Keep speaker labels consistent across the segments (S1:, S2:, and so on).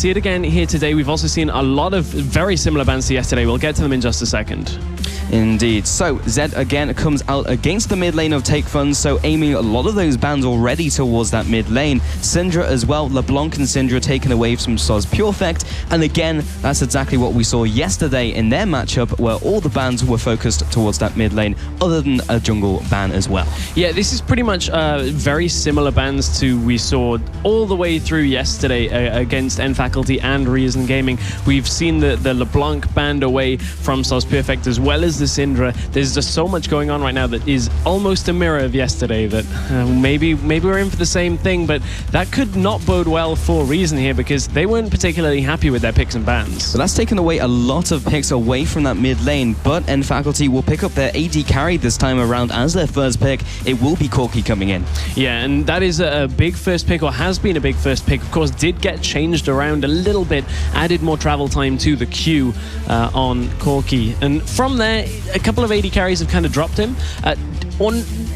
S1: See it again here today. We've also seen a lot of very similar bans to yesterday. We'll get to them in just a second.
S2: Indeed. So Zed again comes out against the mid lane of Take Fun, so aiming a lot of those bans already towards that mid lane. Syndra as well, LeBlanc and Syndra taken away from Soz Purefect, and again that's exactly what we saw yesterday in their matchup, where all the bans were focused towards that mid lane, other than a jungle ban as well.
S1: Yeah, this is pretty much very similar bans to we saw all the way through yesterday against N-Faculty and Reason Gaming. We've seen the LeBlanc banned away from Soz Purefect as well as the Syndra. There's just so much going on right now that is almost a mirror of yesterday that maybe we're in for the same thing, but that could not bode well for Reason here because they weren't particularly happy with their picks and bans.
S2: So that's taken away a lot of picks away from that mid lane, but N-Faculty will pick up their AD carry this time around as their first pick. It will be Corki coming in.
S1: Yeah, and that is a big first pick, or has been a big first pick. Of course, did get changed around a little bit, added more travel time to the queue on Corki, and from there a couple of AD carries have kind of dropped him.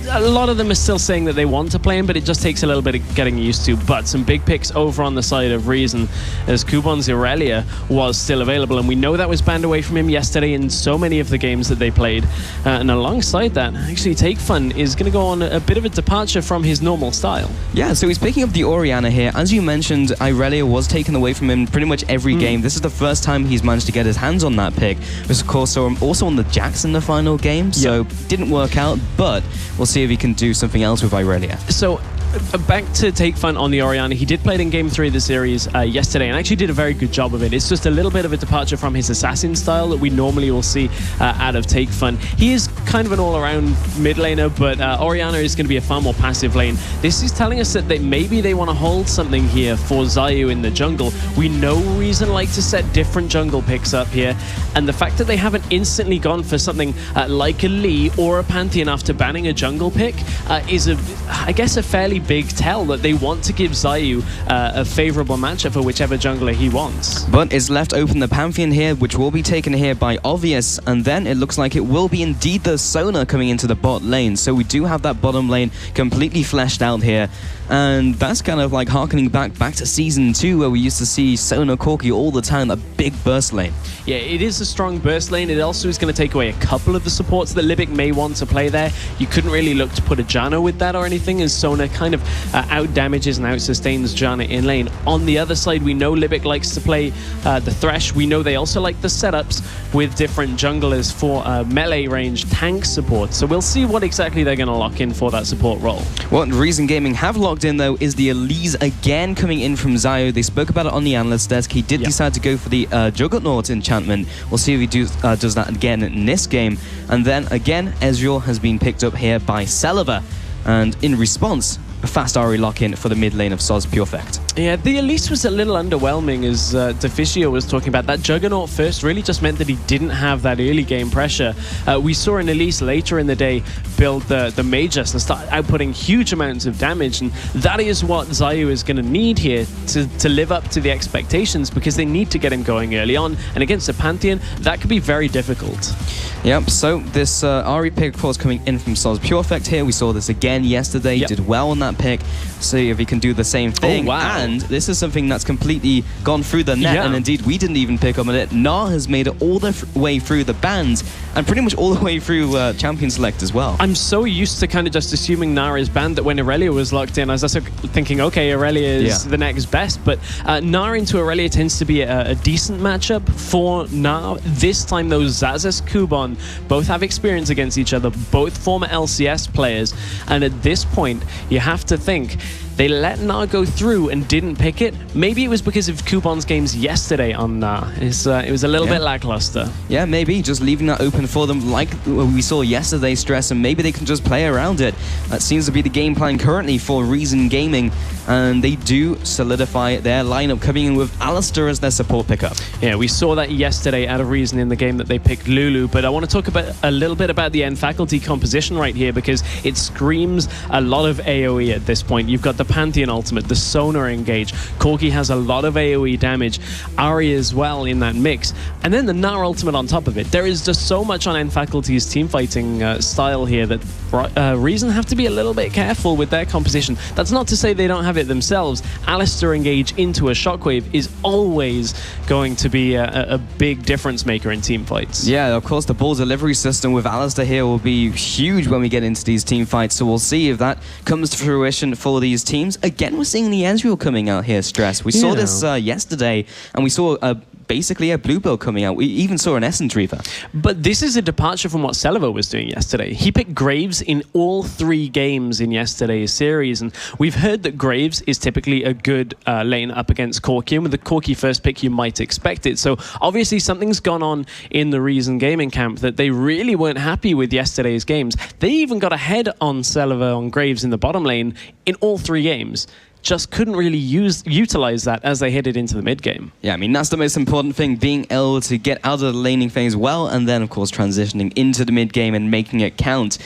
S1: A lot of them are still saying that they want to play him, but it just takes a little bit of getting used to. But some big picks over on the side of Reason, as Kubon's Irelia was still available, and we know that was banned away from him yesterday in so many of the games that they played. And alongside that, actually Take Fun is going to go on a bit of a departure from his normal style.
S2: Yeah, so he's picking up the Orianna here. As you mentioned, Irelia was taken away from him pretty much every game. This is the first time he's managed to get his hands on that pick. Of course, so also on the Jax in the final game, so didn't work out, but we'll see if he can do something else with Irelia.
S1: So back to Take Fun on the Orianna. He did play it in Game 3 of the series yesterday and actually did a very good job of it. It's just a little bit of a departure from his assassin style that we normally will see out of Take Fun. He is kind of an all-around mid laner, but Orianna is going to be a far more passive lane. This is telling us that maybe they want to hold something here for Zayu in the jungle. We know Reason like to set different jungle picks up here, and the fact that they haven't instantly gone for something like a Lee or a Pantheon after banning a jungle pick is, I guess, a fairly big tell that they want to give Zayu a favorable matchup for whichever jungler he wants.
S2: But it's left open the Pantheon here, which will be taken here by Obvious, and then it looks like it will be indeed the Sona coming into the bot lane. So we do have that bottom lane completely fleshed out here, and that's kind of like harkening back to Season 2, where we used to see Sona Corki all the time, a big burst lane.
S1: Yeah, it is a strong burst lane. It also is going to take away a couple of the supports that Libic may want to play there. You couldn't really look to put a Janna with that or anything, as Sona kind of out damages and out sustains Janna in lane. On the other side, we know Libic likes to play the Thresh. We know they also like the setups with different junglers for melee range tank support. So we'll see what exactly they're going to lock in for that support role.
S2: What Reason Gaming have locked in, though, is the Elise again coming in from Zayu. They spoke about it on the analyst desk. He did decide to go for the Juggernaut enchantment. We'll see if he does that again in this game. And then again, Ezreal has been picked up here by Celiva. And in response, a fast Ahri lock-in for the mid lane of Soz Purefect.
S1: Yeah, the Elise was a little underwhelming, as Deficio was talking about. That Juggernaut first really just meant that he didn't have that early game pressure. We saw an Elise later in the day build the Magus and start outputting huge amounts of damage, and that is what Zayu is going to need here to live up to the expectations, because they need to get him going early on, and against the Pantheon, that could be very difficult.
S2: Yep, so this Ahri pick, of course, coming in from Soz Purefect here. We saw this again yesterday. Did well on that pick. See if he can do the same thing.
S1: Oh, wow.
S2: And this is something that's completely gone through the net, and indeed we didn't even pick up on it. Gnar has made it all the way through the bans, and pretty much all the way through Champion Select as well.
S1: I'm so used to kind of just assuming Gnar is banned that when Irelia was locked in, I was also thinking, okay, Irelia is the next best, but Gnar into Irelia tends to be a decent matchup for Gnar. This time, though, Xaxus, Kubon both have experience against each other, both former LCS players, and at this point, you have to think they let Gnar go through and didn't pick it. Maybe it was because of Kubon's games yesterday on Gnar. It was a little bit lackluster. Yeah,
S2: maybe just leaving that open for them like we saw yesterday, Stress, and maybe they can just play around it. That seems to be the game plan currently for Reason Gaming, and they do solidify their lineup, coming in with Alistair as their support pickup.
S1: Yeah, we saw that yesterday out of Reason in the game that they picked Lulu, but I want to talk about a little bit about the N-Faculty composition right here, because it screams a lot of AoE at this point. You've got the Pantheon ultimate, the Sonar engage. Corki has a lot of AoE damage. Ari as well in that mix. And then the Gnar ultimate on top of it. There is just so much on N-Faculty's teamfighting style here that Reason have to be a little bit careful with their composition. That's not to say they don't have it themselves. Alistair engage into a Shockwave is always going to be a big difference maker in team fights.
S2: Yeah, of course, the ball delivery system with Alistair here will be huge when we get into these team fights, so we'll see if that comes to fruition for these teams. Again, we're seeing the Ezreal coming out here, Stress. We saw this yesterday, and we saw basically a blue build coming out. We even saw an Essence Reaver.
S1: But this is a departure from what Celivo was doing yesterday. He picked Graves in all 3 games in yesterday's series, and we've heard that Graves is typically a good lane up against Corki, and with the Corki first pick you might expect it. So obviously something's gone on in the Reason gaming camp that they really weren't happy with yesterday's games. They even got ahead on Celivo on Graves in the bottom lane in all 3 games. Just couldn't really utilize that as they headed into the mid game. Yeah,
S2: I mean, that's the most important thing, being able to get out of the laning phase well, and then, of course, transitioning into the mid game and making it count.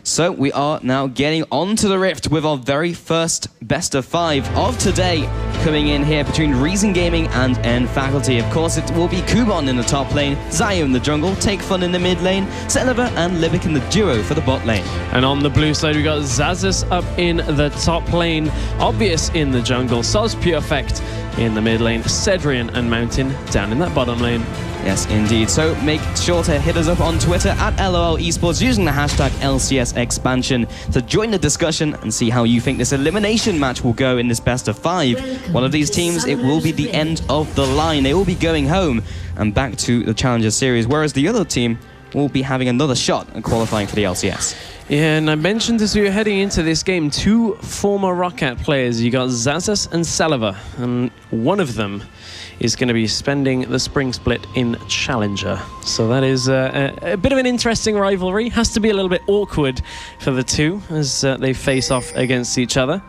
S2: So we are now getting onto the Rift with our very first best of 5 of today, coming in here between Reason Gaming and N-Faculty. Of course, it will be Kubon in the top lane, Zayu in the jungle, Take Fun in the mid lane, Celiva and Libic in the duo for the bot lane.
S1: And on the blue side, we got Xaxus up in the top lane, Obvious in the jungle, Soz Purefect in the mid lane, Cedrian and Mountain down in that bottom lane.
S2: Yes, indeed. So make sure to hit us up on Twitter at LOL Esports using the hashtag LCS Expansion to join the discussion and see how you think this elimination match will go in this best of 5. One of these teams, it will be the end of the line. They will be going home and back to the Challenger Series, whereas the other team will be having another shot at qualifying for the LCS.
S1: Yeah, and I mentioned as we were heading into this game, 2 former Roccat players. You got Xaxus and Celiva, and one of them is going to be spending the spring split in Challenger. So that is a bit of an interesting rivalry. Has to be a little bit awkward for the two as they face off against each other.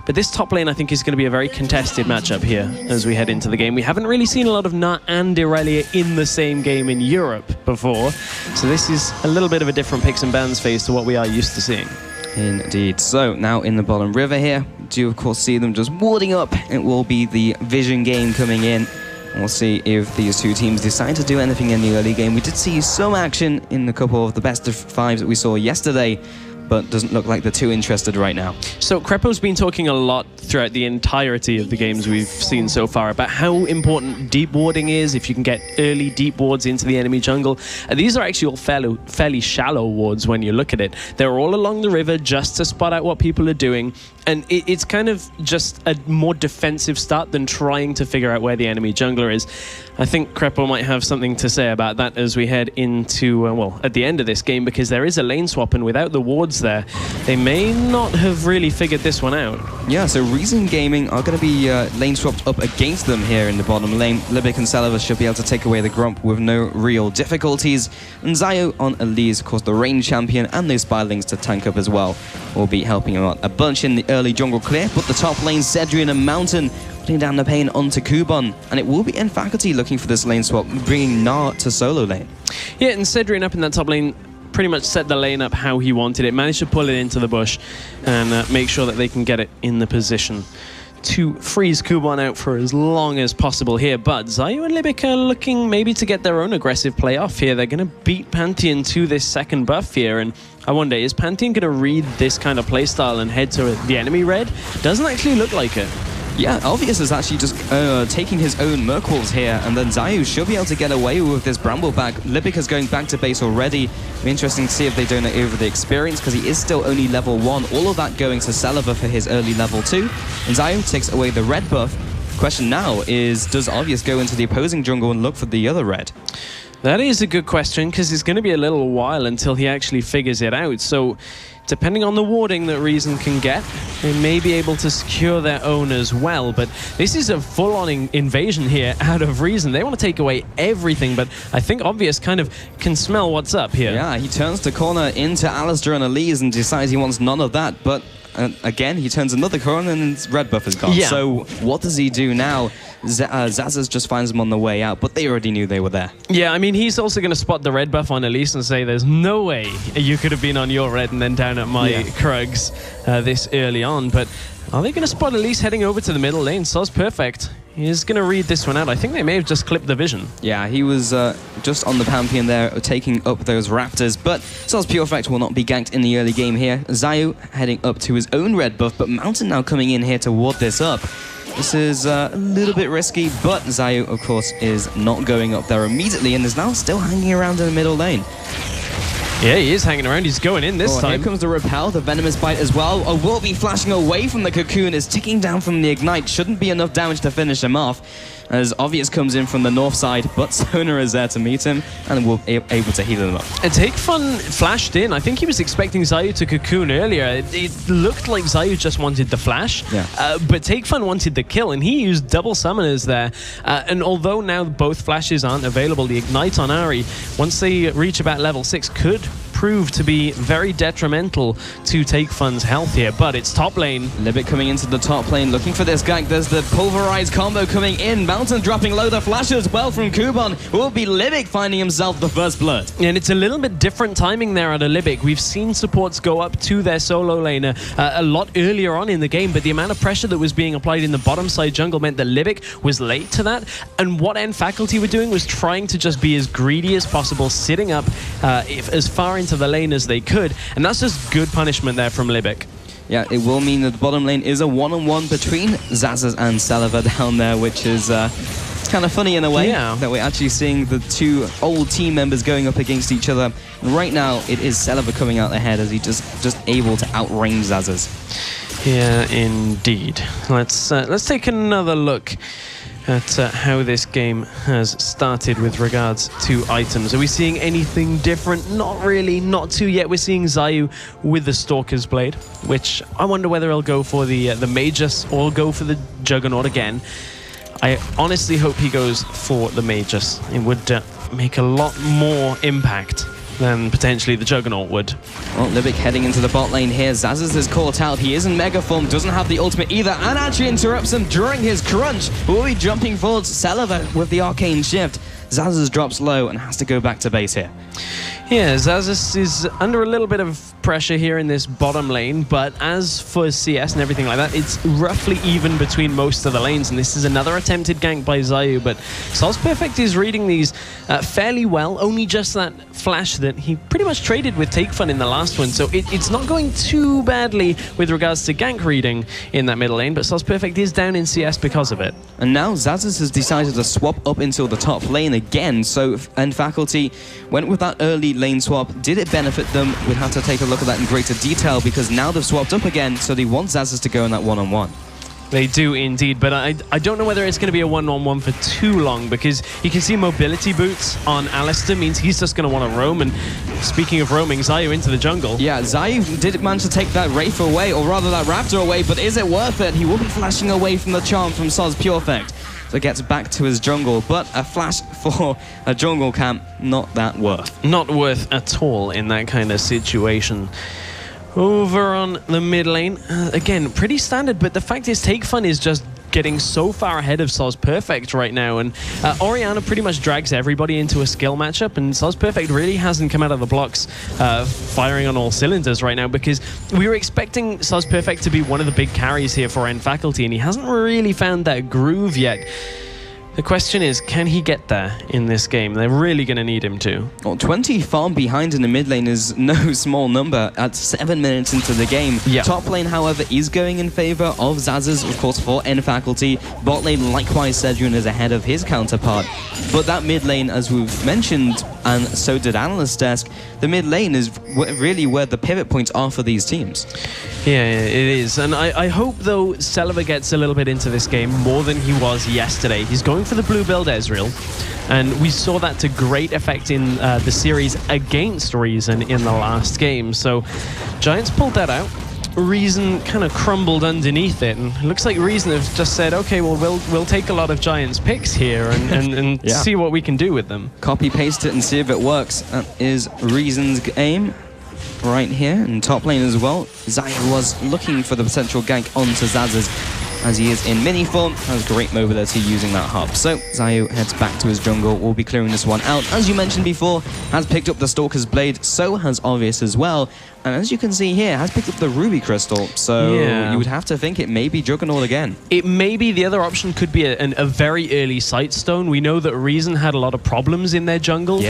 S1: But this top lane, I think, is going to be a very contested matchup here as we head into the game. We haven't really seen a lot of Gnar and Irelia in the same game in Europe before. So this is a little bit of a different picks and bans phase to what we are used to seeing.
S2: Indeed. So now in the bottom river here, do you of course see them just warding up? It will be the Vision game coming in. We'll see if these two teams decide to do anything in the early game. We did see some action in a couple of the best of 5s that we saw yesterday, but doesn't look like they're too interested right now. So
S1: Crepo's been talking a lot throughout the entirety of the games we've seen so far about how important deep warding is, if you can get early deep wards into the enemy jungle. These are actually all fairly shallow wards when you look at it. They're all along the river just to spot out what people are doing, and it's kind of just a more defensive start than trying to figure out where the enemy jungler is. I think Crepo might have something to say about that as we head into, well, at the end of this game, because there is a lane swap, and without the wards there, they may not have really figured this one out.
S2: Yeah, so Reason Gaming are going to be lane swapped up against them here in the bottom lane. Libic and Celiva should be able to take away the Grump with no real difficulties. And Zayu on Elise, of course, the range champion, and those Spirelings to tank up as well, will be helping him out a bunch in the early jungle clear. But the top lane, Cedrian and Mountain, putting down the pain onto Kubon. And it will be N-Faculty looking for this lane swap, bringing Gnar to solo lane.
S1: Yeah, and Cedrian up in that top lane pretty much set the lane up how he wanted it, managed to pull it into the bush and make sure that they can get it in the position to freeze Kubon out for as long as possible here. But Zayu and Libic are looking maybe to get their own aggressive play off here. They're going to beat Pantheon to this second buff here, and I wonder, is Pantheon going to read this kind of playstyle and head to the enemy red? Doesn't actually look like it.
S2: Yeah, Obvious is actually just taking his own Merkwolves here, and then Zayu should be able to get away with this Bramble back. Libic is going back to base already. It'll be interesting to see if they donate over the experience, because he is still only level 1. All of that going to Celiva for his early level 2. And Zayu takes away the red buff. Question now is, does Obvious go into the opposing jungle and look for the other red?
S1: That is a good question, because it's going to be a little while until he actually figures it out. So depending on the warding that Reason can get, they may be able to secure their own as well. But this is a full-on invasion here out of Reason. They want to take away everything, but I think Obvious kind of can smell what's up here.
S2: Yeah, he turns the corner into Alistair and Elise and decides he wants none of that, but again, he turns another corner and his red buff is gone.
S1: Yeah.
S2: So what does he do now? Xaxus just finds them on the way out, but they already knew they were there.
S1: Yeah, I mean, he's also going to spot the red buff on Elise and say, there's no way you could have been on your red and then down my Krugs this early on, but are they going to spot Elise heading over to the middle lane? Soz Perfect is going to read this one out. I think they may have just clipped the vision. Yeah, he was just on the Pantheon there, taking up those Raptors, but Soz Perfect will not be ganked in the early game here. Zayu heading up to his own red buff, but Mountain now coming in here to ward this up. This is a little bit risky, but Zayu, of course, is not going up there immediately and is now still hanging around in the middle lane. Yeah, he is hanging around. He's going in this time. Here comes the Repel, the Venomous Bite as well. A will be flashing away from the Cocoon, is ticking down from the Ignite. Shouldn't be enough damage to finish him off. As Obvious comes in from the north side, but Sona is there to meet him and will be able to heal him up. And Take Fun flashed in. I think he was expecting Zayu to Cocoon earlier. It looked like Zayu just wanted the flash, but Take Fun wanted the kill, and he used double summoners there. And although now both flashes aren't available, the Ignite on Ahri, once they reach about level 6, could prove to be very detrimental to Take Fun's health here, but it's top lane. Libic coming into the top lane, looking for this gank. There's the Pulverized combo coming in. Mountain dropping low, the flash as well from Kuban. Will be Libic finding himself the first blood. And it's a little bit different timing there at a Libic. We've seen supports go up to their solo laner a lot earlier on in the game, but the amount of pressure that was being applied in the bottom side jungle meant that Libic was late to that, and what End Faculty were doing was trying to just be as greedy as possible, sitting up as far into the lane as they could, and that's just good punishment there from Libic. Yeah, it will mean that the bottom lane is a one-on-one between Zazas and Celaver down there, which is kind of funny in a way that we're actually seeing the two old team members going up against each other. Right now, it is Celaver coming out ahead as he just able to outrange Zazas. Yeah, indeed. Let's take another look at how this game has started with regards to items. Are we seeing anything different? Not really, not too yet. We're seeing Zayu with the Stalker's Blade, which I wonder whether he'll go for the Magus or go for the Juggernaut again. I honestly hope he goes for the Magus. It would make a lot more impact than potentially the Juggernaut would. Well, Libic heading into the bot lane here. Zazas is caught out. He is in Mega Form, doesn't have the ultimate either, and actually interrupts him during his crunch. Will be jumping forward. Celaver with the Arcane Shift. Zazas drops low and has to go back to base here. Yeah, Zazas is under a little bit of pressure here in this bottom lane, but as for CS and everything like that, it's roughly even between most of the lanes, and this is another attempted gank by Zayu, but Soz Perfect is reading these fairly well, only just that flash that he pretty much traded with Take Fun in the last one, so it's not going too badly with regards to gank reading in that middle lane, but Soz Perfect is down in CS because of it. And now Zazas has decided to swap up into the top lane again, so End Faculty went with that early lane swap. Did it benefit them? We'd have to take a look at that in greater detail, because now they've swapped up again, so they want Zazas to go in that one-on-one. They do indeed, but I don't know whether it's going to be a one-on-one for too long, because you can see mobility boots on Alistair means he's just going to want to roam, and speaking of roaming, Zayu into the jungle. Yeah, Zayu did manage to take that Wraith away, or rather that Raptor away, but is it worth it? He will be flashing away from the charm from Soz Perfect. So gets back to his jungle, but a flash for a jungle camp, not that worth. Not worth at all in that kind of situation. Over on the mid lane, again, pretty standard, but the fact is Take Fun is just getting so far ahead of Soz Perfect right now, and Orianna pretty much drags everybody into a skill matchup, and Soz Perfect really hasn't come out of the blocks firing on all cylinders right now, because we were expecting Soz Perfect to be one of the big carries here for End Faculty, and he hasn't really found that groove yet. The question is, can he get there in this game? They're really going to need him to. Well, 20 farm behind in the mid lane is no small number at 7 minutes into the game. Yeah. Top lane, however, is going in favor of Zazas, of course, for End Faculty. Bot lane, likewise, Sedrun is ahead of his counterpart. But that mid lane, as we've mentioned, and so did Analyst Desk, the mid lane is really where the pivot points are for these teams. Yeah, it is. And I hope, though, Celaver gets a little bit into this game more than he was yesterday. He's going for the blue build Ezreal, and we saw that to great effect in the series against Reason in the last game. So Giants pulled that out. Reason kind of crumbled underneath it, and it looks like Reason have just said, okay, well, we'll take a lot of Giants picks here and yeah, see what we can do with them. Copy paste it and see if it works. That is Reason's aim right here in top lane as well. Zayu was looking for the potential gank onto Zazas.
S2: as he is in mini form, has great mobility using that hop. So Zayu heads back to his jungle, will be clearing this one out. As you mentioned before, has picked up the Stalker's Blade, so has Obvious as well. And as you can see here, has picked up the Ruby Crystal, so you would have to think it may be Juggernaut again.
S1: It may be. The other option could be a very early Sight Stone. We know that Reason had a lot of problems in their jungle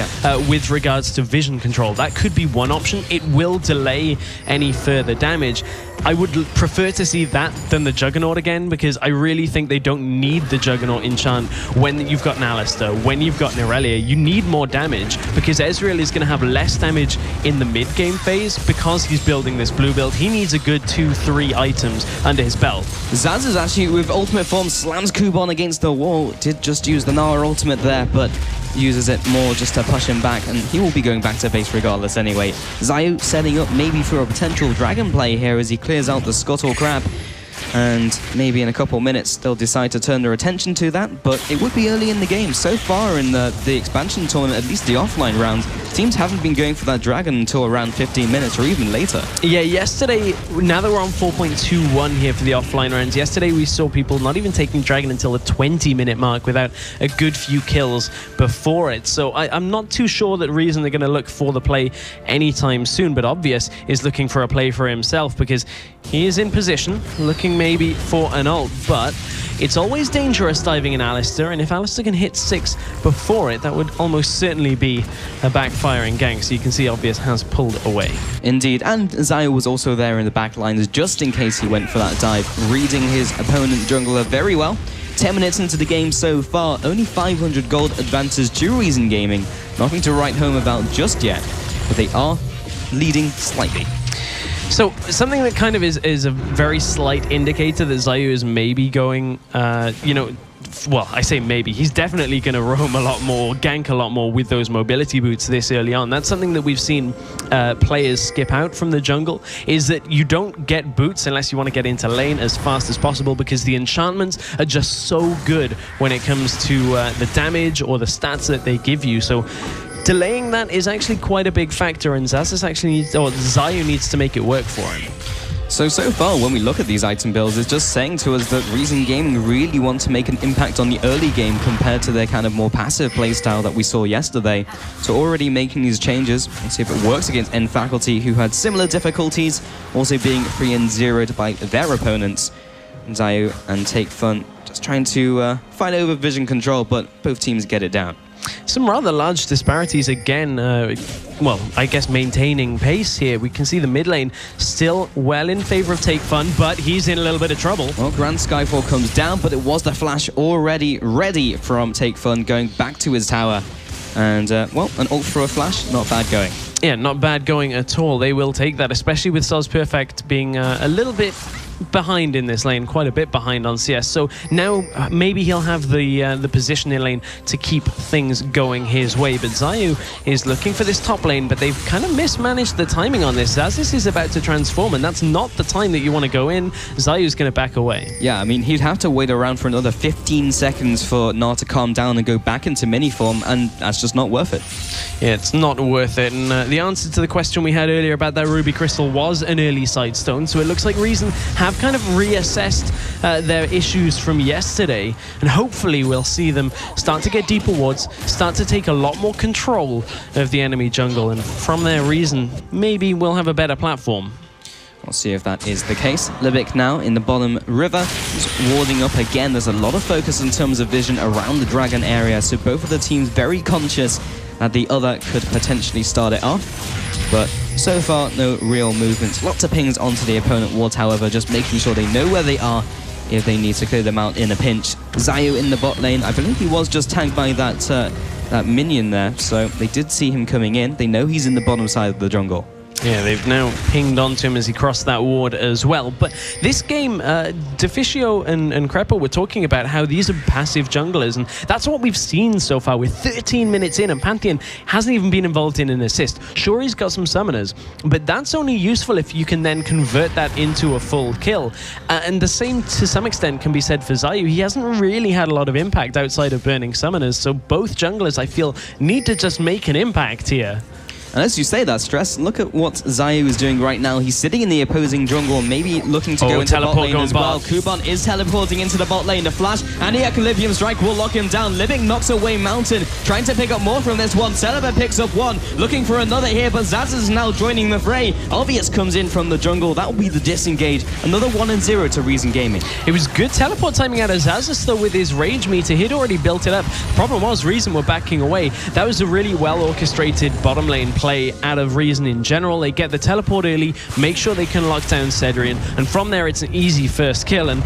S1: with regards to vision control. That could be one option. It will delay any further damage. I would prefer to see that than the Juggernaut again, because I really think they don't need the Juggernaut enchant when you've got an Alistar, when you've got an Irelia. You need more damage, because Ezreal is going to have less damage in the mid-game phase because he's building this blue build. He needs a good 2-3 items under his belt.
S2: Zaz is actually, with ultimate form, slams Kuban against the wall. Did just use the Nara ultimate there, but uses it more just to push him back, and he will be going back to base regardless anyway. Zayu setting up maybe for a potential dragon play here as he clears out the Scuttle Crab, and maybe in a couple minutes they'll decide to turn their attention to that, but it would be early in the game. So far in the expansion tournament, at least the offline rounds, teams haven't been going for that dragon until around 15 minutes or even later.
S1: Yeah, yesterday, now that we're on 4.21 here for the offline rounds, yesterday we saw people not even taking dragon until the 20-minute mark without a good few kills before it. So I'm not too sure that Reason are going to look for the play anytime soon, but Obvious is looking for a play for himself because he is in position, looking maybe for an ult, but it's always dangerous diving an Alistar, and if Alistar can hit 6 before it, that would almost certainly be a backfiring gank, so you can see Obvious has pulled away.
S2: Indeed, and Zayu was also there in the back lines just in case he went for that dive, reading his opponent jungler very well. 10 minutes into the game so far, only 500 gold advances to Reason Gaming. Nothing to write home about just yet, but they are leading slightly.
S1: So something that kind of is a very slight indicator that Zayu is maybe going, well, I say maybe. He's definitely going to roam a lot more, gank a lot more with those mobility boots this early on. That's something that we've seen players skip out from the jungle, is that you don't get boots unless you want to get into lane as fast as possible, because the enchantments are just so good when it comes to the damage or the stats that they give you. So delaying that is actually quite a big factor, and Zayu needs to make it work for him.
S2: So far, when we look at these item builds, it's just saying to us that Reason Gaming really want to make an impact on the early game compared to their kind of more passive playstyle that we saw yesterday. So already making these changes, let's see if it works against End Faculty, who had similar difficulties, also being 3-0'd by their opponents. Zayu and Take Fun just trying to fight over vision control, but both teams get it down.
S1: Some rather large disparities again, well, I guess maintaining pace here. We can see the mid lane still well in favor of Take Fun, but he's in a little bit of trouble.
S2: Well, Grand Skyfall comes down, but it was the flash already ready from Take Fun, going back to his tower. And, well, an ult for a flash, not bad going.
S1: Yeah, not bad going at all. They will take that, especially with Soz Perfect being a little bit behind in this lane, quite a bit behind on CS. So now maybe he'll have the position in lane to keep things going his way. But Zayu is looking for this top lane, but they've kind of mismanaged the timing on this. As this is about to transform, and that's not the time that you want to go in, Zayu's going to back away.
S2: Yeah, I mean, he'd have to wait around for another 15 seconds for Nar to calm down and go back into mini form, and that's just not worth it.
S1: Yeah, it's not worth it. And the answer to the question we had earlier about that Ruby Crystal was an early side stone, so it looks like Reason have kind of reassessed their issues from yesterday, and hopefully we'll see them start to get deeper wards, start to take a lot more control of the enemy jungle, and from their Reason, maybe we'll have a better platform.
S2: We'll see if that is the case. Libic now in the bottom river, just warding up again. There's a lot of focus in terms of vision around the dragon area, so both of the teams very conscious that the other could potentially start it off. But so far, no real movements. Lots of pings onto the opponent wards, however, just making sure they know where they are if they need to clear them out in a pinch. Zayu in the bot lane, I believe he was just tagged by that minion there, so they did see him coming in. They know he's in the bottom side of the jungle.
S1: Yeah, they've now pinged onto him as he crossed that ward as well. But this game, Deficio and Crepa were talking about how these are passive junglers, and that's what we've seen so far. We're 13 minutes in, and Pantheon hasn't even been involved in an assist. Sure, he's got some summoners, but that's only useful if you can then convert that into a full kill. And the same, to some extent, can be said for Zayu. He hasn't really had a lot of impact outside of burning summoners, so both junglers, I feel, need to just make an impact here.
S2: And as you say that, Stress, look at what Zayu is doing right now. He's sitting in the opposing jungle, maybe looking to go into the bot lane as well. Kuban is teleporting into the bot lane. The flash and the Ecolivium strike will lock him down. Libic knocks away Mountain, trying to pick up more from this one. Celeber picks up one, looking for another here, but Zaz is now joining the fray. Obvious comes in from the jungle. That will be the disengage. Another 1-0 to Reason Gaming.
S1: It was good teleport timing out of Zazas, though, with his rage meter. He'd already built it up. The problem was Reason were backing away. That was a really well orchestrated bottom lane play out of Reason in general. They get the teleport early, make sure they can lock down Cedrian, and from there it's an easy first kill, and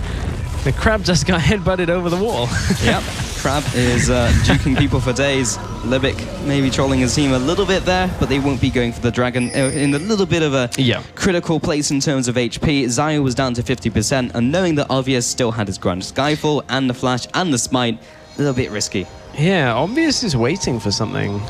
S1: the Crab just got headbutted over the wall.
S2: Yep, Crab is juking people for days. Libic maybe trolling his team a little bit there, but they won't be going for the Dragon in a little bit of a critical place in terms of HP. Zayu was down to 50%, and knowing that Obvious still had his Grand Skyfall and the Flash and the Smite, a little bit risky.
S1: Yeah, Obvious is waiting for something.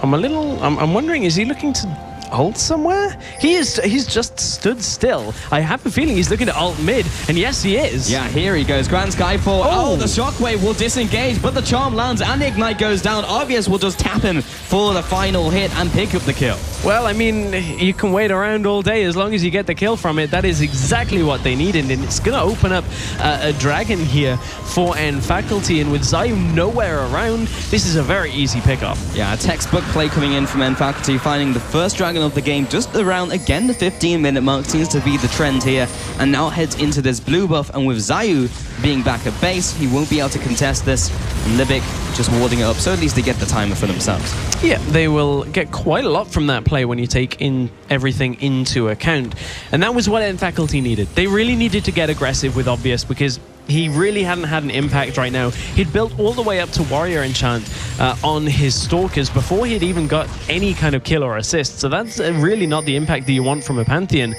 S1: I'm wondering, is he looking to ult somewhere? He's just stood still. I have a feeling he's looking to ult mid, and yes, he is.
S2: Yeah, here he goes. Grand Skyfall. Oh, the Shockwave will disengage, but the Charm lands and the Ignite goes down. Obvious will just tap him for the final hit and pick up the kill.
S1: Well, I mean, you can wait around all day as long as you get the kill from it. That is exactly what they needed, and it's going to open up a Dragon here for N-Faculty, and with Zayu nowhere around, this is a very easy pickup.
S2: Yeah, a textbook play coming in from N-Faculty, finding the first Dragon of the game just around, again, the 15-minute mark seems to be the trend here, and now heads into this blue buff, and with Zayu being back at base, he won't be able to contest this, and Libic just warding it up, so at least they get the timer for themselves.
S1: Yeah, they will get quite a lot from that play when you take in everything into account, and that was what N-Faculty needed. They really needed to get aggressive with Obvious, because he really hadn't had an impact right now. He'd built all the way up to Warrior Enchant on his Stalkers before he'd even got any kind of kill or assist, so that's really not the impact that you want from a Pantheon.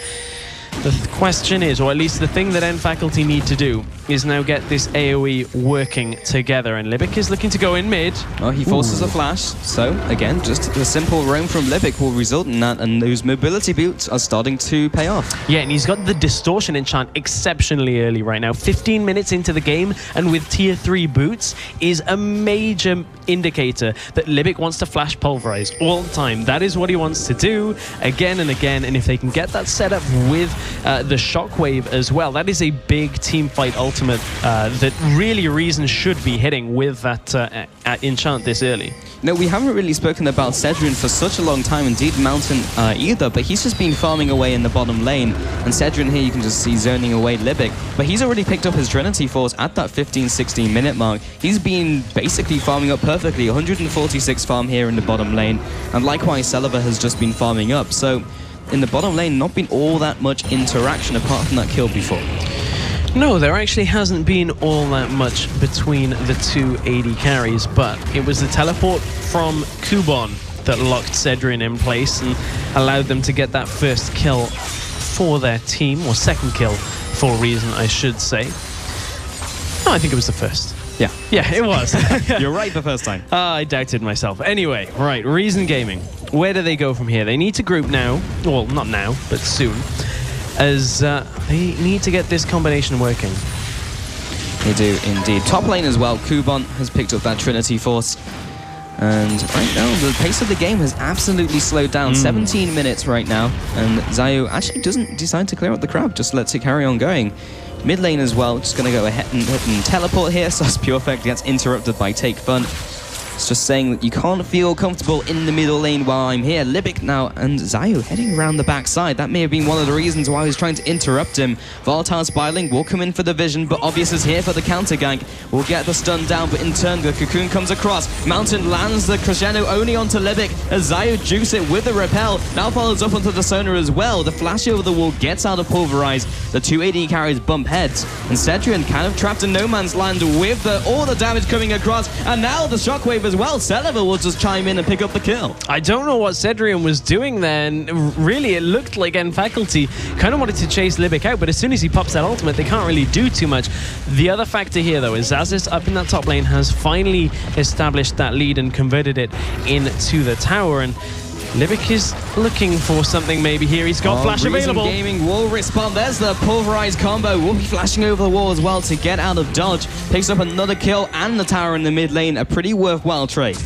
S1: The question is, or at least the thing that N-Faculty need to do, is now get this AoE working together, and Libic is looking to go in mid.
S2: Oh, he forces a flash, so again, just a simple roam from Libic will result in that, and those mobility boots are starting to pay off.
S1: Yeah, and he's got the Distortion enchant exceptionally early right now. 15 minutes into the game, and with tier 3 boots, is a major indicator that Libic wants to flash Pulverize all the time. That is what he wants to do again and again, and if they can get that set up with the Shockwave as well, that is a big team fight ultimate that really Reason should be hitting with that enchant this early.
S2: No, we haven't really spoken about Cedrian for such a long time, indeed Mountain either, but he's just been farming away in the bottom lane, and Cedrian here you can just see zoning away Libic, but he's already picked up his Trinity Force at that 15-16 minute mark. He's been basically farming up perfectly, 146 farm here in the bottom lane, and likewise Celeber has just been farming up, so in the bottom lane not been all that much interaction apart from that kill before.
S1: No, there actually hasn't been all that much between the two AD carries, but it was the teleport from Kuban that locked Cedrian in place and allowed them to get that first kill for their team, or second kill for Reason, I should say. No, I think it was the first.
S2: Yeah.
S1: Yeah, it was.
S2: You're right the first time.
S1: I doubted myself. Anyway, right, Reason Gaming. Where do they go from here? They need to group now. Well, not now, but soon. As they need to get this combination working.
S2: They do indeed. Top lane as well. Kuban has picked up that Trinity Force. And right now, the pace of the game has absolutely slowed down. 17 minutes right now. And Zayu actually doesn't decide to clear out the crowd. Just lets it carry on going. Mid lane as well. Just going to go ahead and teleport here. So Purefect gets interrupted by Take Fun. It's just saying that you can't feel comfortable in the middle lane while I'm here. Libic now and Zayu heading around the backside. That may have been one of the reasons why he was trying to interrupt him. Volatile Spiraling will come in for the vision, but Obvious is here for the counter gank. Will get the stun down, but in turn the Cocoon comes across. Mountain lands the crescendo only onto Libic as Zayu jukes it with the repel. Now follows up onto the Sonar as well. The flash over the wall gets out of Pulverize. The two AD carries bump heads, and Cedrian kind of trapped in no man's land with all the damage coming across, and now the Shockwave as well. Celeber will just chime in and pick up the kill.
S1: I don't know what Cedrian was doing then. Really, it looked like N-Faculty kind of wanted to chase Libic out, but as soon as he pops that ultimate, they can't really do too much. The other factor here, though, is Zazis up in that top lane has finally established that lead and converted it into the tower, and Libic is looking for something maybe here. He's got flash available.
S2: Gaming will respond. There's the Pulverize combo. Will be flashing over the wall as well to get out of dodge. Picks up another kill and the tower in the mid lane. A pretty worthwhile trade.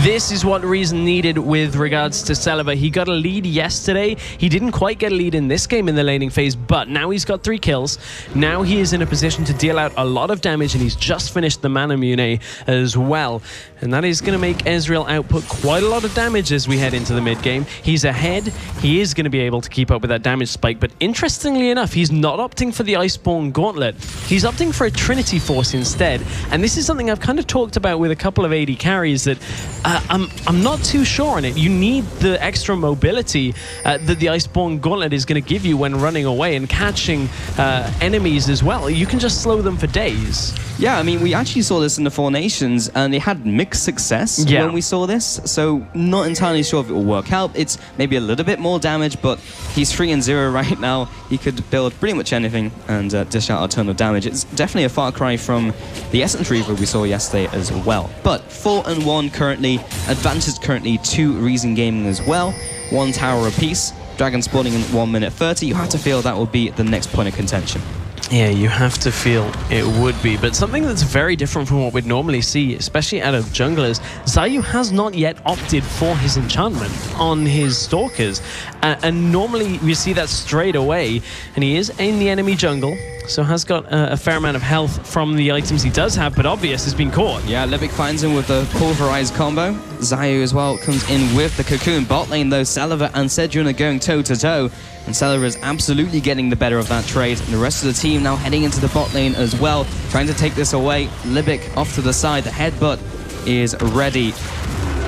S1: This is what Reason needed with regards to Celeber. He got a lead yesterday. He didn't quite get a lead in this game in the laning phase, but now he's got 3 kills. Now he is in a position to deal out a lot of damage, and he's just finished the Manamune as well. And that is going to make Ezreal output quite a lot of damage as we head into the mid game. He's ahead. He is going to be able to keep up with that damage spike, but interestingly enough, he's not opting for the Iceborne Gauntlet. He's opting for a Trinity Force instead. And this is something I've kind of talked about with a couple of AD carries that I'm not too sure on it. You need the extra mobility that the Iceborne Gauntlet is going to give you when running away and catching enemies as well. You can just slow them for days.
S2: Yeah, I mean, we actually saw this in the Four Nations, and they had mixed success when we saw this, so not entirely sure if it will work out. It's maybe a little bit more damage, but he's 3-0 right now. He could build pretty much anything and dish out a ton of damage. It's definitely a far cry from the Essence Reaver we saw yesterday as well. But 4-1 currently, advantage currently to Reason Gaming as well. 1 tower apiece, Dragon spawning in 1 minute 30. You have to feel that will be the next point of contention.
S1: Yeah, you have to feel it would be. But something that's very different from what we'd normally see, especially out of junglers, Zayu has not yet opted for his enchantment on his Stalkers. And normally we see that straight away. And he is in the enemy jungle, so has got a fair amount of health from the items he does have, but Obvious has been caught.
S2: Yeah, Libic finds him with the Pulverized combo. Zayu as well comes in with the Cocoon. Bot lane though, Celeber and Sejuani are going toe-to-toe. And Celeber is absolutely getting the better of that trade. And the rest of the team now heading into the bot lane as well, trying to take this away. Libic off to the side, the headbutt is ready.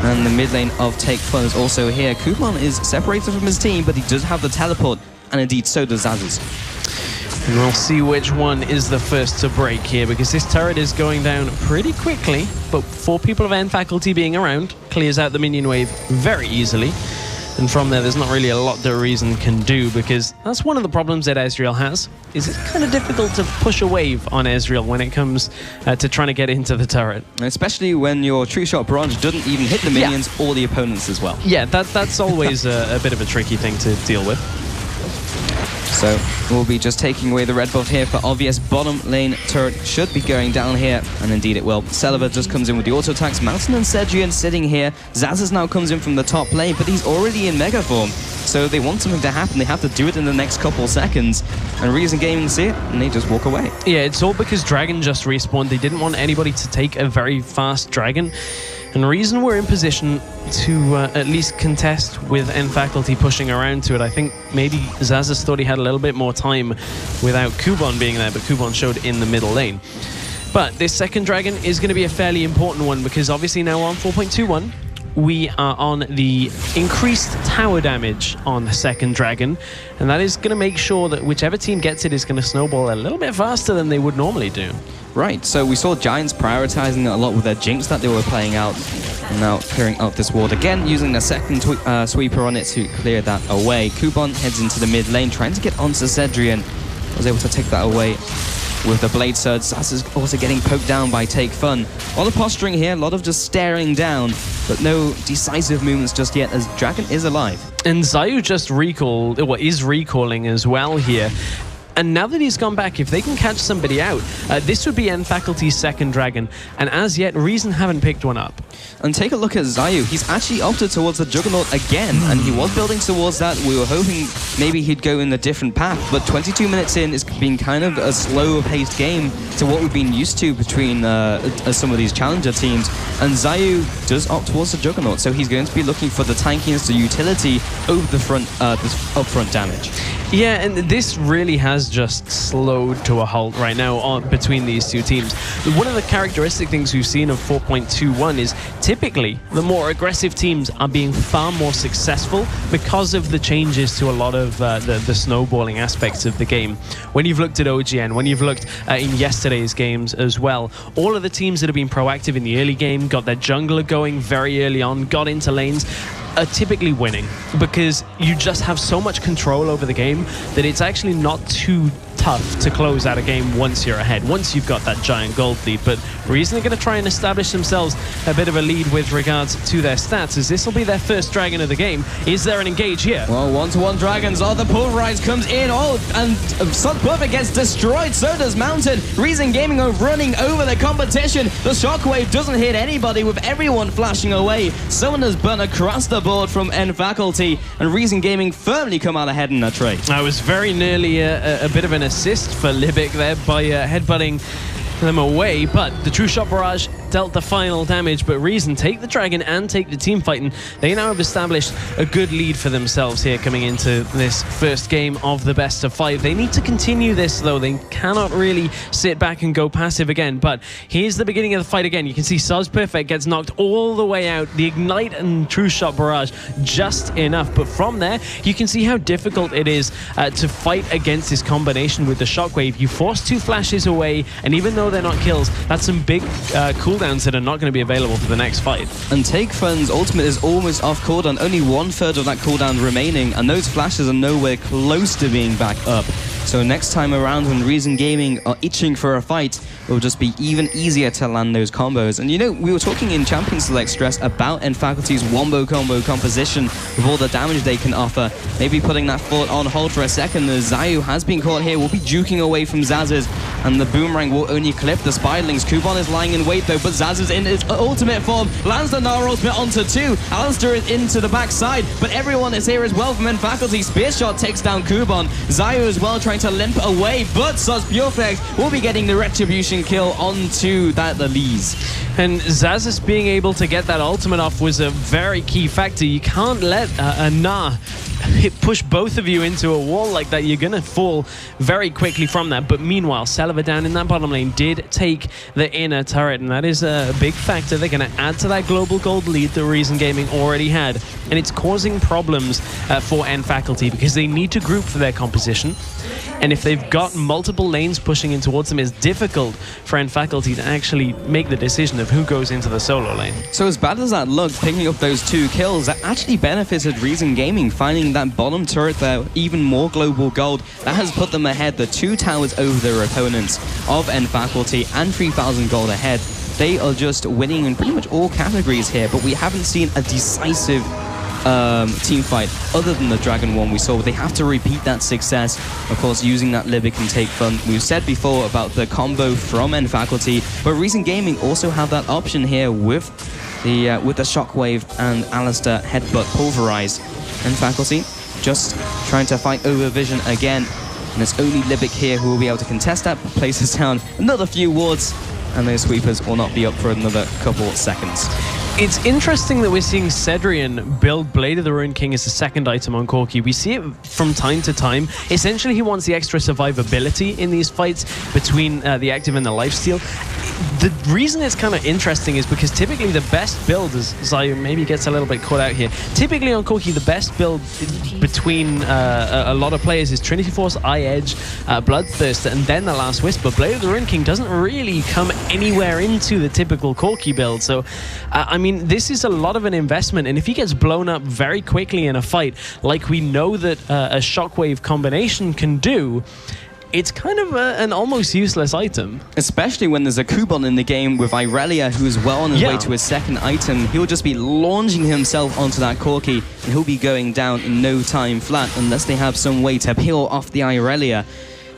S2: And the mid lane of Take Fun is also here. Kublon is separated from his team, but he does have the teleport, and indeed so does Zaz's.
S1: And we'll see which one is the first to break here, because this turret is going down pretty quickly, but 4 people of N faculty being around clears out the minion wave very easily. And from there's not really a lot that Reason can do, because that's one of the problems that Ezreal has, is it's kind of difficult to push a wave on Ezreal when it comes to trying to get into the turret. Especially
S2: when your True Shot Barrage doesn't even hit the minions or the opponents as well.
S1: Yeah, that's always a bit of a tricky thing to deal with.
S2: So we'll be just taking away the red buff here for Obvious. Bottom lane turret should be going down here, and indeed it will. Celeber just comes in with the auto attacks. Mountain and Sejuani sitting here. Zazas now comes in from the top lane, but he's already in mega form. So if they want something to happen, they have to do it in the next couple seconds. And Reason Gaming see it, and they just walk away.
S1: Yeah, it's all because Dragon just respawned. They didn't want anybody to take a very fast Dragon. And Reason were in position to at least contest with N faculty pushing around to it. I think maybe Zazas thought he had a little bit more time without Kubon being there, but Kubon showed in the middle lane. But this second Dragon is going to be a fairly important one, because obviously now we're on 4.21. We are on the increased tower damage on the second Dragon, and that is going to make sure that whichever team gets it is going to snowball a little bit faster than they would normally do.
S2: Right, so we saw Giants prioritizing a lot with their Jinx that they were playing out, and now clearing out this ward again, using their second sweeper on it to clear that away. Kubon heads into the mid lane, trying to get onto Sejuani, was able to take that away with the Blade Surge. Sass is also getting poked down by Take Fun. A lot of posturing here, a lot of just staring down, but no decisive movements just yet, as Dragon is alive.
S1: And Zayu just is recalling as well here. And now that he's gone back, if they can catch somebody out, this would be N faculty's second Dragon. And as yet, Reason haven't picked one up.
S2: And take a look at Zayu. He's actually opted towards the Juggernaut again, and he was building towards that. We were hoping maybe he'd go in a different path, but 22 minutes in, it's been kind of a slower-paced game to what we've been used to between some of these challenger teams. And Zayu does opt towards the Juggernaut, so he's going to be looking for the tankiness, the utility over the front, this upfront damage.
S1: Yeah, and this really has just slowed to a halt right now between these two teams. One of the characteristic things we've seen of 4.21 is typically the more aggressive teams are being far more successful because of the changes to a lot of the snowballing aspects of the game. When you've looked at OGN, when you've looked in yesterday's games as well, all of the teams that have been proactive in the early game, got their jungler going very early on, got into lanes, are typically winning, because you just have so much control over the game that it's actually not too tough to close out a game once you're ahead, once you've got that giant gold lead. But Reason are going to try and establish themselves a bit of a lead with regards to their stats, as this will be their first dragon of the game. Is there an engage here?
S2: Well, 1-to-1 dragons. Oh, the pulverize comes in. Oh, and Sun Perfect gets destroyed. So does Mountain. Reason Gaming are running over the competition. The shockwave doesn't hit anybody, with everyone flashing away. Summoners burn across the board from N Faculty, and Reason Gaming firmly come out ahead in that trade.
S1: I was very nearly a bit of an assist for Libic there by headbutting them away, but the True Shot Barrage dealt the final damage. But Reason take the dragon and take the team fight, and they now have established a good lead for themselves here coming into this first game of the best of 5. They need to continue this though. They cannot really sit back and go passive again. But here's the beginning of the fight again. You can see Soz Perfect gets knocked all the way out. The Ignite and True Shot Barrage just enough, but from there you can see how difficult it is to fight against this combination with the shockwave. You force 2 flashes away, and even though they're not kills, that's some big cooldowns that are not going to be available for the next fight.
S2: And Take Fun's ultimate is almost off cooldown, only 1/3 of that cooldown remaining, and those flashes are nowhere close to being back up. So next time around, when Reason Gaming are itching for a fight, it will just be even easier to land those combos. And you know, we were talking in Champion Select Stress about N Faculty's wombo combo composition with all the damage they can offer. Maybe putting that thought on hold for a second. The Zayu has been caught here, will be juking away from Zaz's, and the Boomerang will only clip the Spiderlings. Kuban is lying in wait though, but Zaz is in his ultimate form, lands the Nara ultimate onto 2. Alistair is into the backside, but everyone is here as well from N Faculty. Spear Shot takes down Kuban. Zayu as well trying to limp away, but Soz Perfect will be getting the Retribution kill onto that Elise.
S1: And Zazas being able to get that ultimate off was a very key factor. You can't let a Nah push both of you into a wall like that. You're going to fall very quickly from that. But meanwhile, Celiva down in that bottom lane did take the inner turret, and that is a big factor. They're going to add to that global gold lead that Reason Gaming already had, and it's causing problems for N Faculty because they need to group for their composition. And if they've got multiple lanes pushing in towards them, it's difficult for N Faculty to actually make the decision of who goes into the solo lane.
S2: So as bad as that looked, picking up those 2 kills, that actually benefited Reason Gaming, finding that bottom turret there, even more global gold. That has put them ahead, the 2 towers over their opponents of N Faculty, and 3,000 gold ahead. They are just winning in pretty much all categories here, but we haven't seen a decisive team fight other than the Dragon one we saw. They have to repeat that success, of course, using that Libic and Take Fun. We've said before about the combo from N Faculty, but Reason Gaming also have that option here with the Shockwave and Alistair Headbutt Pulverized. N Faculty just trying to fight over Vision again, and it's only Libic here who will be able to contest that, places down another few wards, and those sweepers will not be up for another couple seconds.
S1: It's interesting that we're seeing Cedrian build Blade of the Ruined King as the second item on Corki. We see it from time to time. Essentially, he wants the extra survivability in these fights between the active and the lifesteal. The reason it's kind of interesting is because typically the best build, as Zayu maybe gets a little bit caught out here, typically on Corki, the best build between a lot of players is Trinity Force, Eye Edge, Bloodthirster, and then the Last Whisper. Blade of the Ruined King doesn't really come anywhere into the typical Corki build. So, I mean, this is a lot of an investment, and if he gets blown up very quickly in a fight, like we know that a Shockwave combination can do, it's kind of an almost useless item. Especially when there's a Kuban in the game with Irelia, who's well on his way to his second item. He'll just be launching himself onto that Corki, and he'll be going down in no time flat unless they have some way to peel off the Irelia.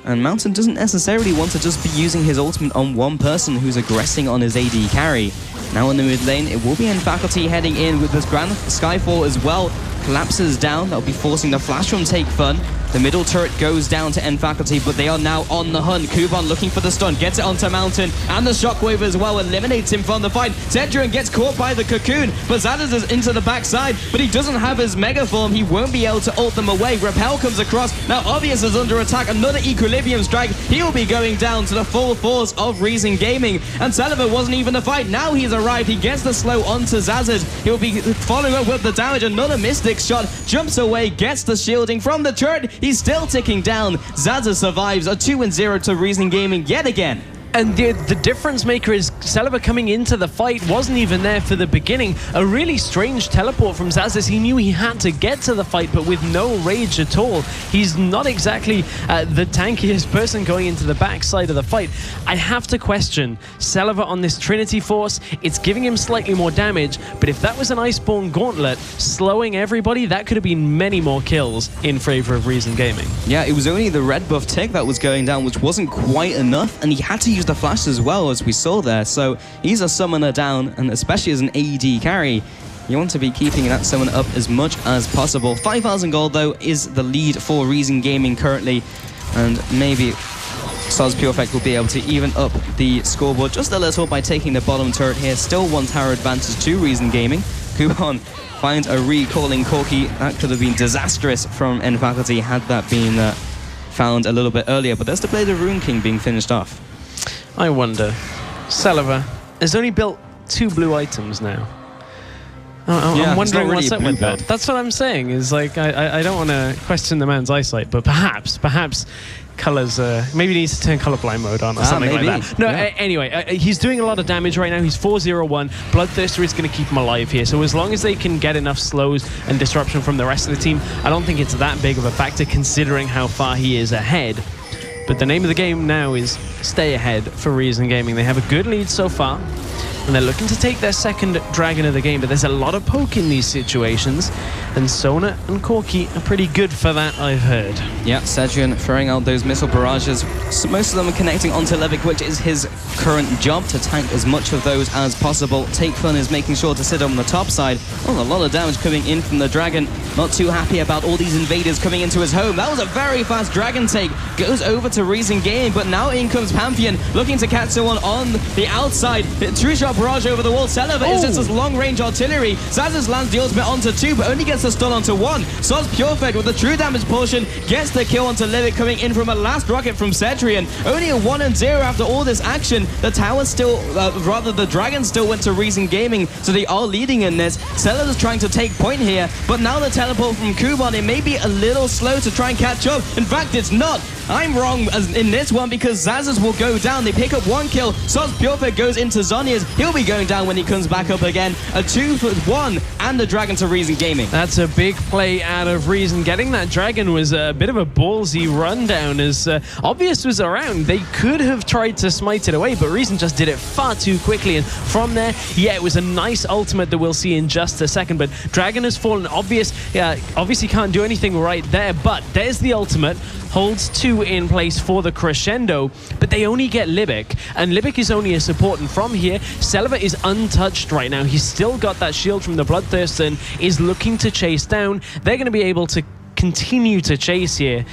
S1: And Mountain doesn't necessarily want to just be using his ultimate on one person who's aggressing on his AD carry. Now in the mid lane, it will be N Faculty heading in with this Grand Skyfall as well. Collapses down, that'll be forcing the flash from Take Fun. The middle turret goes down to N Faculty, but they are now on the hunt. Kuban looking for the stun, gets it onto Mountain, and the Shockwave as well eliminates him from the fight. Zedrian gets caught by the Cocoon, but Zadaz is into the backside, but he doesn't have his Mega Form. He won't be able to ult them away. Repel comes across. Now Obvious is under attack. Another Equilibrium strike. He'll be going down to the full force of Reason Gaming, and Celiva wasn't even the fight. Now he's arrived. He gets the slow onto Zazaz. He'll be following up with the damage. Another Mystic shot. Jumps away, gets the shielding from the turret. He's still ticking down. Zazaz survives. A 2-0 to Reason Gaming yet again. And the difference maker is Celiva coming into the fight wasn't even there for the beginning. A really strange teleport from Zazas. He knew he had to get to the fight, but with no rage at all. He's not exactly the tankiest person going into the backside of the fight. I have to question Celiva on this Trinity Force. It's giving him slightly more damage, but if that was an Iceborne Gauntlet slowing everybody, that could have been many more kills in favor of Reason Gaming.
S2: Yeah, it was only the red buff tick that was going down, which wasn't quite enough, and he had to use the flash as well, as we saw there. So he's a summoner down, and especially as an AD carry, you want to be keeping that summon up as much as possible. 5,000 gold, though, is the lead for Reason Gaming currently, and maybe Soz Pure Effect will be able to even up the scoreboard just a little by taking the bottom turret here. Still 1 tower advantage to Reason Gaming. Kubon finds a recalling Corki. That could have been disastrous from N Faculty had that been found a little bit earlier, but there's the Blade of Rune King being finished off.
S1: I wonder. Celiva has only built 2 blue items now. I'm wondering what's up with that. That's what I'm saying, is like, I don't want to question the man's eyesight, but perhaps colors, maybe he needs to turn colorblind mode on or something like that. No, anyway, he's doing a lot of damage right now. He's 4-0-1. Bloodthirster is going to keep him alive here. So as long as they can get enough slows and disruption from the rest of the team, I don't think it's that big of a factor considering how far he is ahead. But the name of the game now is stay ahead for Reason Gaming. They have a good lead so far, and they're looking to take their second dragon of the game, but there's a lot of poke in these situations, and Sona and Corki are pretty good for that, I've heard. Yeah,
S2: Cedrian throwing out those missile barrages. So most of them are connecting onto Levick, which is his current job, to tank as much of those as possible. Take Fun is making sure to sit on the top side. Oh, a lot of damage coming in from the dragon. Not too happy about all these invaders coming into his home. That was a very fast dragon take. Goes over to Reason Gaming, but now in comes Pantheon, looking to catch someone on the outside. True shot barrage over the wall. Celiva is just as long-range artillery. Zazas lands the ultimate onto 2, but only gets the stun onto 1. Soz Pure Effect with the true damage portion gets the kill onto Levick, coming in from a last rocket from Cedrian. Only a 1-0 after all this action. The tower still, the dragon still went to Reason Gaming, so they are leading in this. Celiva's trying to take point here, but now the teleport from Kubon, it may be a little slow to try and catch up. In fact, it's not. I'm wrong in this one, because Zazas will go down. They pick up 1 kill. Soz Pure Effect goes into Zonia's. He'll be going down when he comes back up again. A 2-for-1 and the dragon to Reason Gaming.
S1: That's a big play out of Reason. Getting that dragon was a bit of a ballsy rundown, as Obvious was around. They could have tried to smite it away, but Reason just did it far too quickly. And from there, yeah, it was a nice ultimate that we'll see in just a second. But dragon has fallen. Obvious, yeah, obviously can't do anything right there, but there's the ultimate. Holds 2 in place for the crescendo, but they only get Libic, and Libic is only a support, and from here, Celiva is untouched right now. He's still got that shield from the Bloodthirster and is looking to chase down. They're going to be able to continue to chase here,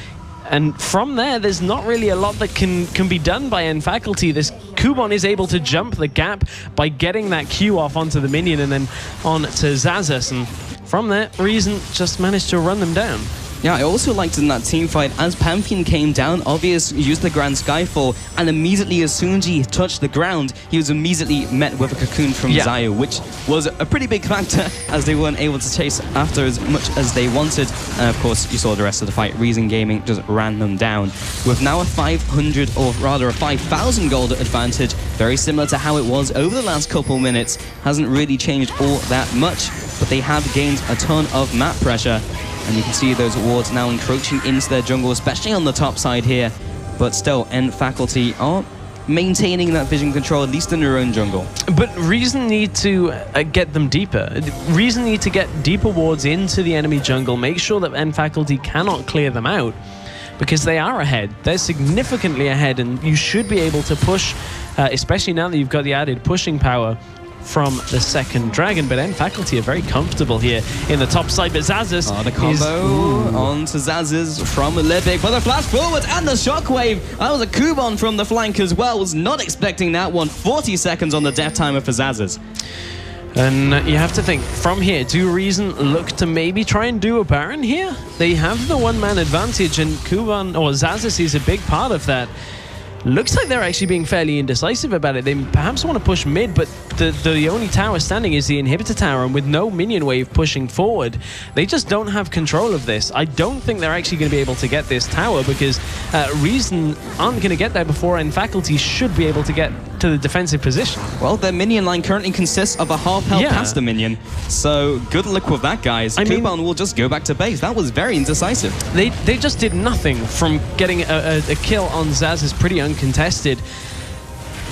S1: and from there, there's not really a lot that can be done by N Faculty. This Kubon is able to jump the gap by getting that Q off onto the minion and then on to Zazas, and from there, Reason just managed to run them down.
S2: Yeah, I also liked in that team fight, as Pantheon came down, Obvious used the Grand Skyfall, and immediately as soon as he touched the ground, he was immediately met with a cocoon from Zayu, which was a pretty big factor, as they weren't able to chase after as much as they wanted. And of course, you saw the rest of the fight. Reason Gaming just ran them down. With now a 500, or rather a 5,000 gold advantage, very similar to how it was over the last couple minutes. Hasn't really changed all that much, but they have gained a ton of map pressure. And you can see those wards now encroaching into their jungle, especially on the top side here. But still, N Faculty are maintaining that vision control, at least in their own jungle.
S1: But Reason need to get them deeper. Reason need to get deeper wards into the enemy jungle, make sure that N Faculty cannot clear them out, because they are ahead. They're significantly ahead, and you should be able to push, especially now that you've got the added pushing power from the second dragon. But N Faculty are very comfortable here in the top side. But Zazas,
S2: the combo onto Zazas from Libic, but the flash forward and the shockwave. That was a Kubon from the flank as well. Was not expecting that one. 40 seconds on the death timer for Zazas.
S1: And you have to think, from here, do Reason look to maybe try and do a Baron here? They have the one-man advantage, and Kubon, or Zazas, is a big part of that. Looks like they're actually being fairly indecisive about it. They perhaps want to push mid, but the only tower standing is the inhibitor tower, and with no minion wave pushing forward, they just don't have control of this. I don't think they're actually going to be able to get this tower because Reason aren't going to get there before, and Faculty should be able to get to the defensive position.
S2: Well, their minion line currently consists of a half health caster minion, so good luck with that, guys. Kuban will just go back to base. That was very indecisive.
S1: They just did nothing from getting a kill on Zaz is pretty uncontested.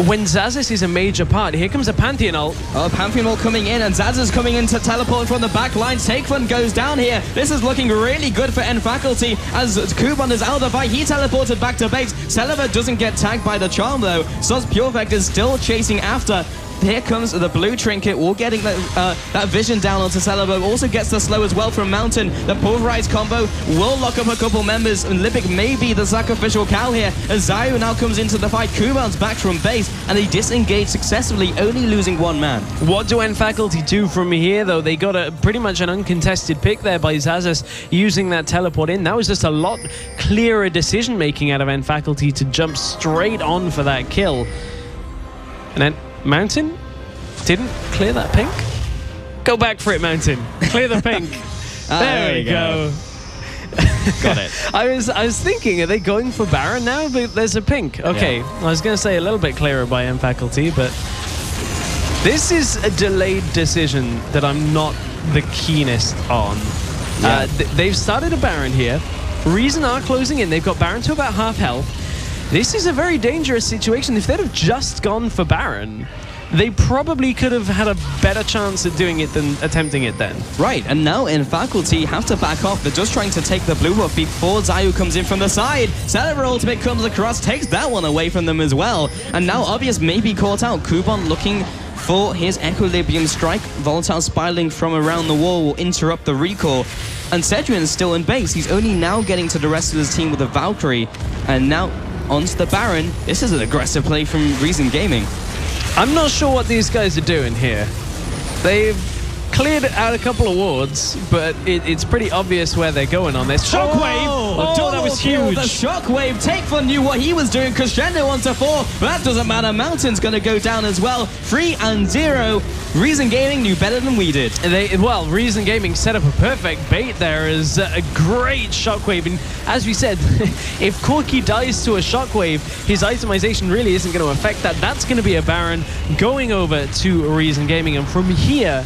S1: When Zazis is a major part, here comes a Pantheon ult.
S2: Oh, Pantheon ult coming in, and Zaz is coming in to teleport from the back line. Takefun goes down here. This is looking really good for N Faculty as Kuban is out of the fight. He teleported back to base. Celeber doesn't get tagged by the charm though. Soz Purefect is still chasing after. Here comes the blue trinket. We're getting that vision down onto Celeber. Also gets the slow as well from Mountain. The pulverized combo will lock up a couple members, and Lipic may be the sacrificial cow here as Zayu now comes into the fight. Kuban's back from base, and they disengage successfully, only losing one man.
S1: What do N Faculty do from here, though? They got pretty much an uncontested pick there by Zazas using that teleport in. That was just a lot clearer decision-making out of N Faculty to jump straight on for that kill. And then Mountain didn't clear that pink. Go back for it, Mountain. Clear the pink. There we go.
S2: Got it.
S1: I was thinking, are they going for Baron now? But there's a pink. Okay, I was going to say a little bit clearer by M Faculty, but this is a delayed decision that I'm not the keenest on. They've started a Baron here. Reason are closing in. They've got Baron to about half health. This is a very dangerous situation. If they'd have just gone for Baron, they probably could have had a better chance at doing it than attempting it then.
S2: Right, and now in Faculty have to back off. They're just trying to take the blue buff before Zayu comes in from the side. Celeber ultimate comes across, takes that one away from them as well. And now Obvious may be caught out. Kuban looking for his Equilibrium strike. Volatile spiraling from around the wall will interrupt the recall. And Sejuan's still in base. He's only now getting to the rest of his team with a Valkyrie. And now onto the Baron. This is an aggressive play from Reason Gaming.
S1: I'm not sure what these guys are doing here. They've cleared out a couple of wards, but it's pretty obvious where they're going on this. Shockwave! Oh, that was huge.
S2: The Shockwave. Takefun knew what he was doing. Crescendo onto 4, but that doesn't matter. Mountain's going to go down as well. 3-0. Reason Gaming knew better than we did.
S1: Well, Reason Gaming set up a perfect bait there as a great Shockwave. And as we said, if Corki dies to a Shockwave, his itemization really isn't going to affect that. That's going to be a Baron going over to Reason Gaming. And from here,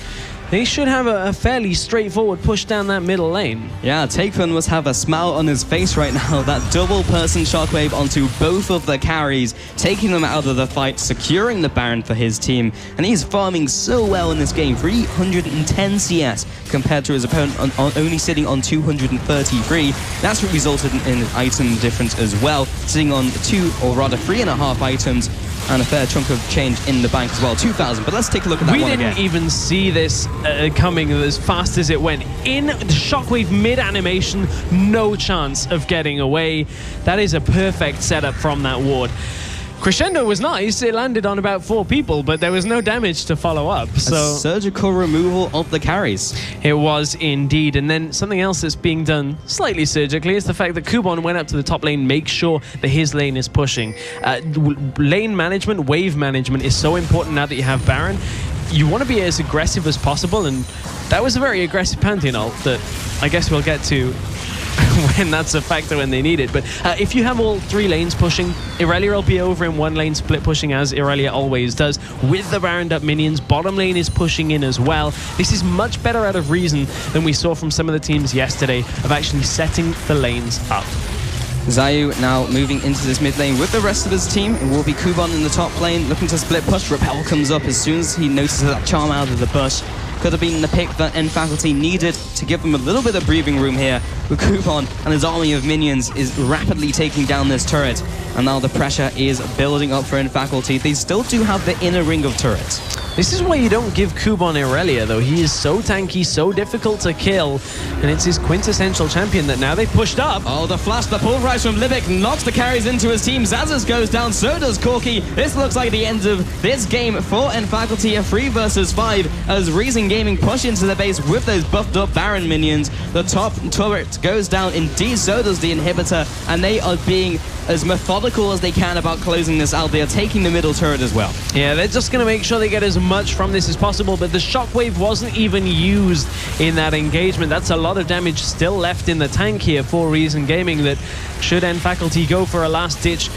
S1: they should have a fairly straightforward push down that middle lane.
S2: Yeah, Takefun must have a smile on his face right now. That double-person Shockwave onto both of the carries, taking them out of the fight, securing the Baron for his team. And he's farming so well in this game. 310 CS compared to his opponent only sitting on 233. That's what resulted in item difference as well, sitting on 3.5 items. And a fair chunk of change in the bank as well, 2,000. But let's take a look at that one again.
S1: We didn't even see this coming as fast as it went. In the Shockwave mid-animation, no chance of getting away. That is a perfect setup from that ward. Crescendo was nice. It landed on about 4 people, but there was no damage to follow up. So
S2: a surgical removal of the carries.
S1: It was indeed. And then something else that's being done slightly surgically is the fact that Kuban went up to the top lane, make sure that his lane is pushing. Lane management, wave management is so important now that you have Baron. You want to be as aggressive as possible, and that was a very aggressive Pantheon ult that I guess we'll get to when that's a factor when they need it. But if you have all 3 lanes pushing, Irelia will be over in 1 lane split pushing, as Irelia always does, with the Baroned up minions. Bottom lane is pushing in as well. This is much better out of Reason than we saw from some of the teams yesterday of actually setting the lanes up.
S2: Zayu now moving into this mid lane with the rest of his team. It will be Kuban in the top lane looking to split push. Repel comes up as soon as he notices that charm out of the bush. Could have been the pick that N Faculty needed to give them a little bit of breathing room here. But Kuban and his army of minions is rapidly taking down this turret. And now the pressure is building up for N Faculty. They still do have the inner ring of turrets.
S1: This is why you don't give Kuban Irelia, though. He is so tanky, so difficult to kill, and it's his quintessential champion that now they pushed up.
S2: Oh, the flash, the pulverize from Lipic knocks the carries into his team. Zazas goes down, so does Corki. This looks like the end of this game for N Faculty, a 3 versus 5, as Reason Gaming push into the base with those buffed up Baron minions. The top turret goes down. Indeed, so does the inhibitor, and they are being as methodical as they can about closing this out. They are taking the middle turret as well.
S1: Yeah, they're just going to make sure they get as much from this as possible, but the shockwave wasn't even used in that engagement. That's a lot of damage still left in the tank here for Reason Gaming that should end Faculty go for a last-ditch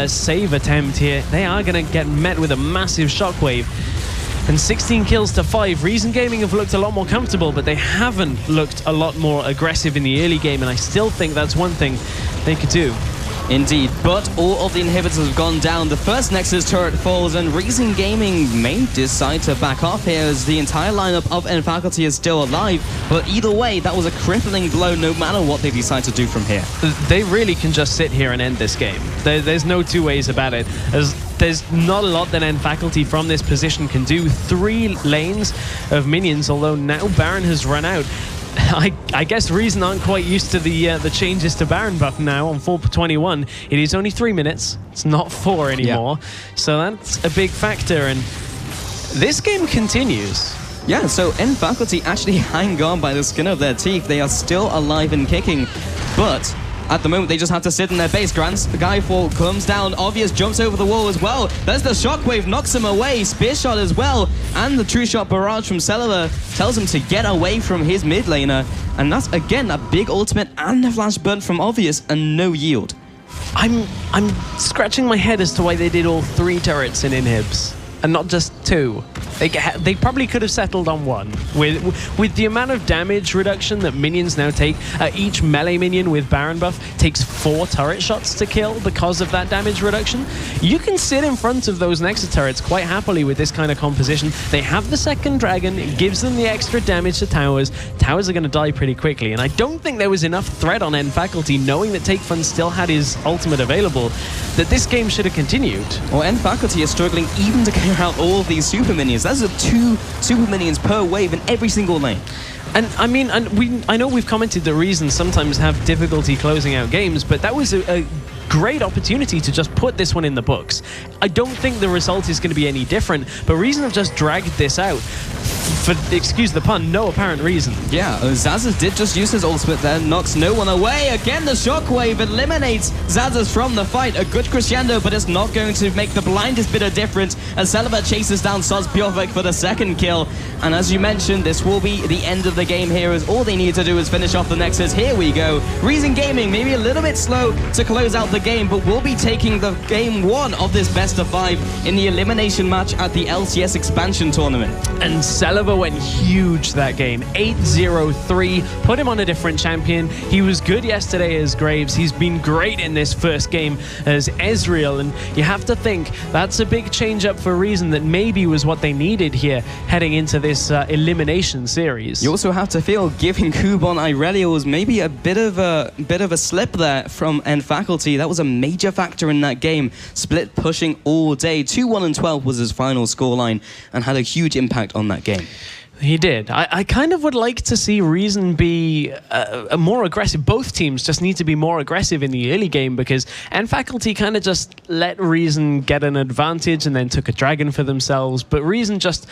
S1: save attempt here. They are going to get met with a massive shockwave. And 16 kills to 5. Reason Gaming have looked a lot more comfortable, but they haven't looked a lot more aggressive in the early game, and I still think that's one thing they could do.
S2: Indeed, but all of the inhibitors have gone down. The first Nexus turret falls, and Reason Gaming may decide to back off here as the entire lineup of N Faculty is still alive. But either way, that was a crippling blow no matter what they decide to do from here.
S1: They really can just sit here and end this game. There's no two ways about it. There's not a lot that N Faculty from this position can do. 3 lanes of minions, although now Baron has run out. I guess Reason aren't quite used to the changes to Baron buff now on 4:21. It is only 3 minutes. It's not 4 anymore. Yeah. So that's a big factor, and this game continues.
S2: Yeah, so N Faculty actually hang on by the skin of their teeth. They are still alive and kicking, but at the moment, they just have to sit in their base. Skyfall comes down. Obvious jumps over the wall as well. There's the shockwave, knocks him away. Spear shot as well. And the true shot barrage from Celeber tells him to get away from his mid laner. And that's, again, a big ultimate and a flash burn from Obvious and no yield.
S1: I'm scratching my head as to why they did all 3 turrets in inhibs and not just 2. They probably could have settled on 1. With the amount of damage reduction that minions now take, each melee minion with Baron buff takes 4 turret shots to kill because of that damage reduction. You can sit in front of those Nexus turrets quite happily with this kind of composition. They have the second dragon, it gives them the extra damage to towers. Towers are going to die pretty quickly, and I don't think there was enough threat on N Faculty, knowing that TakeFun still had his ultimate available, that this game should have continued.
S2: Well, N Faculty is struggling even to clear out all of these super minions. That's 2 super minions per wave in every single lane.
S1: And I mean, I know we've commented that Reason sometimes have difficulty closing out games, but that was a great opportunity to just put this one in the books. I don't think the result is going to be any different, but Reason have just dragged this out for, excuse the pun, no apparent reason.
S2: Yeah, Zazas did just use his ultimate there, knocks no one away. Again, the shockwave eliminates Zazas from the fight. A good crescendo, but it's not going to make the blindest bit of difference as Celeber chases down Soz Purefect for the second kill. And as you mentioned, this will be the end of the game here, as all they need to do is finish off the Nexus. Here we go. Reason Gaming, maybe a little bit slow to close out the game, but will be taking the game 1 of this best of 5 in the elimination match at the LCS expansion tournament.
S1: And Celeber went huge that game. 8-0-3, put him on a different champion. He was good yesterday as Graves. He's been great in this first game as Ezreal, and you have to think that's a big change up for Reason that maybe was what they needed here heading into this elimination series.
S2: You also have to feel giving Kubon Irelia was maybe a bit of a slip there from N Faculty. That was a major factor in that game. Split pushing all day. 2-1-12 was his final scoreline and had a huge impact on that game.
S1: He did. I kind of would like to see Reason be more aggressive. Both teams just need to be more aggressive in the early game, because N Faculty kind of just let Reason get an advantage and then took a dragon for themselves. But Reason just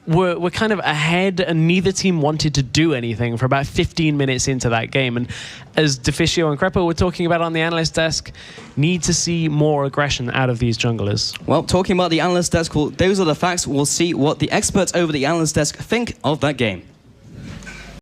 S1: were kind of ahead, and neither team wanted to do anything for about 15 minutes into that game. And as Deficio and Crepo were talking about on the analyst desk, need to see more aggression out of these junglers.
S2: Well, talking about the analyst desk, those are the facts. We'll see what the experts over the analyst desk think of that game.